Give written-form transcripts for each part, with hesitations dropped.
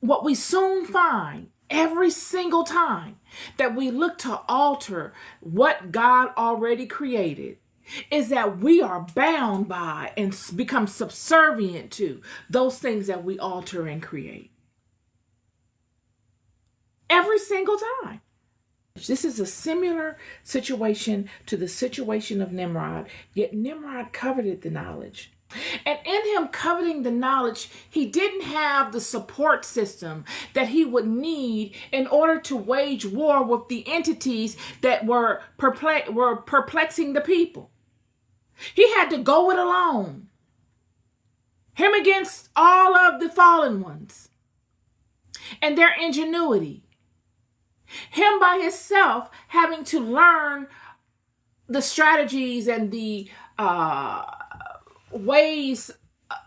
what we soon find every single time that we look to alter what God already created is that we are bound by and become subservient to those things that we alter and create. Every single time. This is a similar situation to the situation of Nimrod, yet Nimrod coveted the knowledge. And in him coveting the knowledge, he didn't have the support system that he would need in order to wage war with the entities that were perplexing the people. He had to go it alone. Him against all of the fallen ones and their ingenuity. Him by himself having to learn the strategies and the ways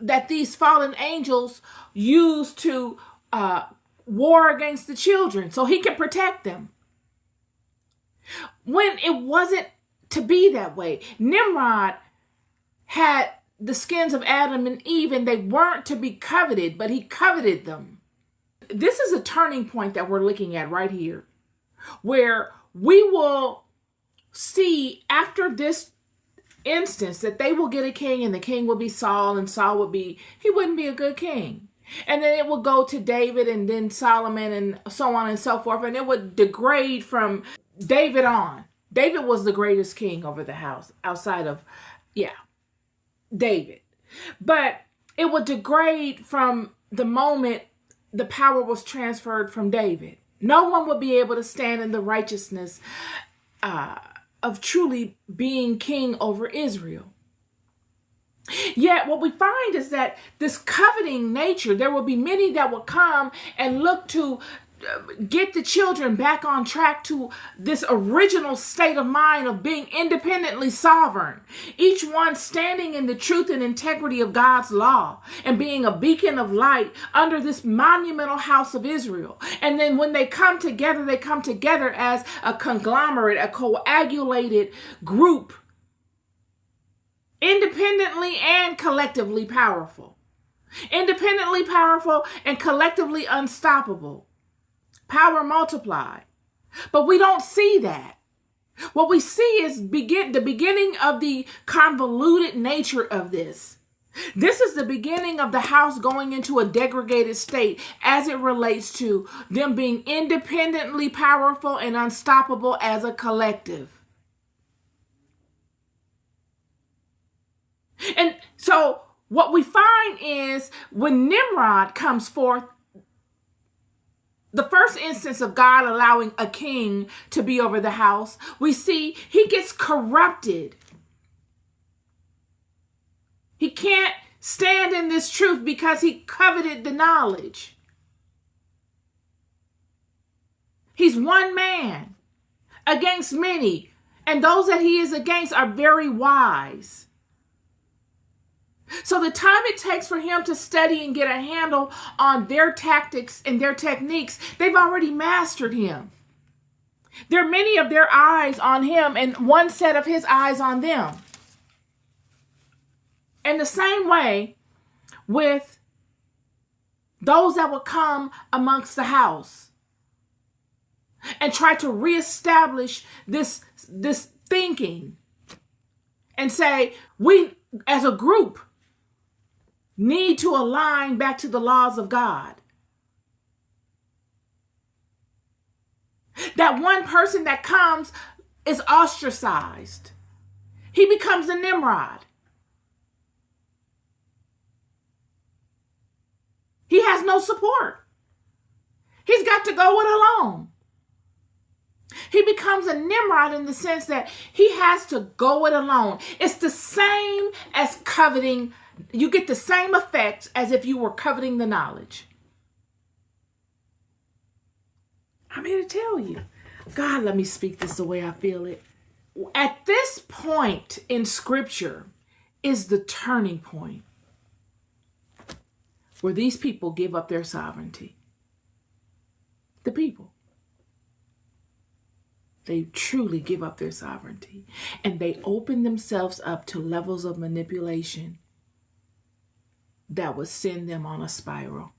that these fallen angels use to war against the children so he can protect them. When it wasn't to be that way, Nimrod had the skins of Adam and Eve, and they weren't to be coveted, but he coveted them. This is a turning point that we're looking at right here, where we will see after this instance that they will get a king, and the king will be Saul, and Saul would be, he wouldn't be a good king. And then it will go to David and then Solomon and so on and so forth. And it would degrade from David on. David was the greatest king over the house outside of, David. But it would degrade from the moment the power was transferred from David. No one would be able to stand in the righteousness of truly being king over Israel. Yet what we find is that this coveting nature, there will be many that will come and look to get the children back on track to this original state of mind of being independently sovereign. Each one standing in the truth and integrity of God's law and being a beacon of light under this monumental house of Israel. And then when they come together as a conglomerate, a coagulated group, independently and collectively powerful. Independently powerful and collectively unstoppable. Power multiplied. But we don't see that. What we see is the beginning of the convoluted nature of this. This is the beginning of the house going into a degraded state as it relates to them being independently powerful and unstoppable as a collective. And so what we find is when Nimrod comes forth, the first instance of God allowing a king to be over the house, we see he gets corrupted. He can't stand in this truth because he coveted the knowledge. He's one man against many, and those that he is against are very wise. So the time it takes for him to study and get a handle on their tactics and their techniques, they've already mastered him. There are many of their eyes on him and one set of his eyes on them. And the same way with those that will come amongst the house and try to reestablish this thinking and say, we as a group need to align back to the laws of God. That one person that comes is ostracized. He becomes a Nimrod. He has no support. He's got to go it alone. He becomes a Nimrod in the sense that he has to go it alone. It's the same as coveting. You get the same effects as if you were coveting the knowledge. I'm here to tell you. God, let me speak this the way I feel it. At this point in Scripture is the turning point where these people give up their sovereignty. The people. They truly give up their sovereignty. And they open themselves up to levels of manipulation that would send them on a spiral.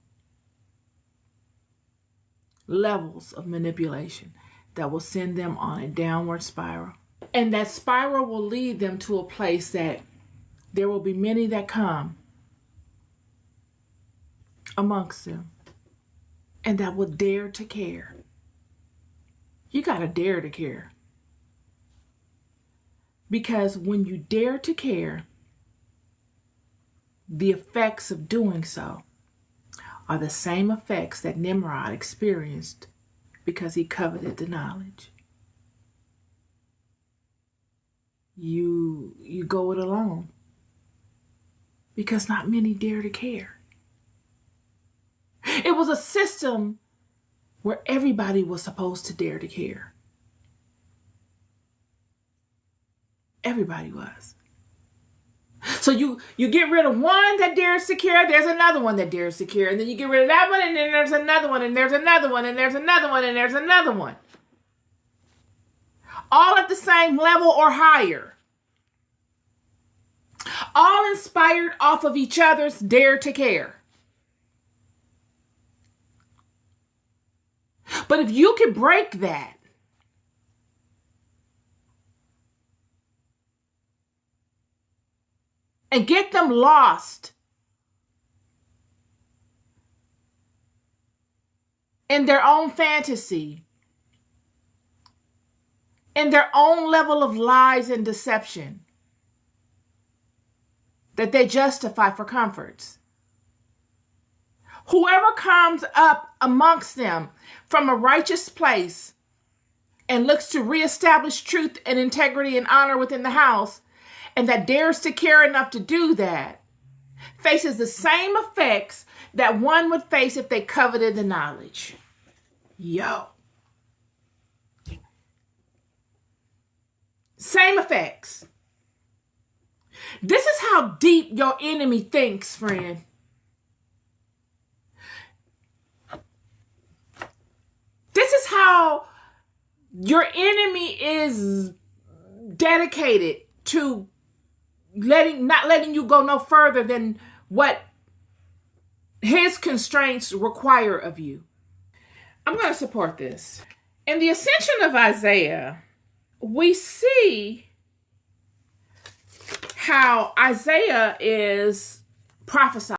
levels of manipulation that will send them on a downward spiral. And that spiral will lead them to a place that there will be many that come amongst them and that will dare to care. You got to dare to care. Because when you dare to care, the effects of doing so are the same effects that Nimrod experienced because he coveted the knowledge. You go it alone because not many dare to care. It was a system where everybody was supposed to dare to care. Everybody was. So you get rid of one that dares to care, there's another one that dares to care. And then you get rid of that one, and then there's another one, and there's another one, and there's another one, and there's another one. All at the same level or higher. All inspired off of each other's dare to care. But if you can break that, and get them lost in their own fantasy, in their own level of lies and deception that they justify for comforts. Whoever comes up amongst them from a righteous place and looks to reestablish truth and integrity and honor within the house, and that dares to care enough to do that, faces the same effects that one would face if they coveted the knowledge. Same effects. This is how deep your enemy thinks, friend. This is how your enemy is dedicated to not letting you go no further than what his constraints require of you. I'm going to support this. In the ascension of Isaiah, we see how Isaiah is prophesying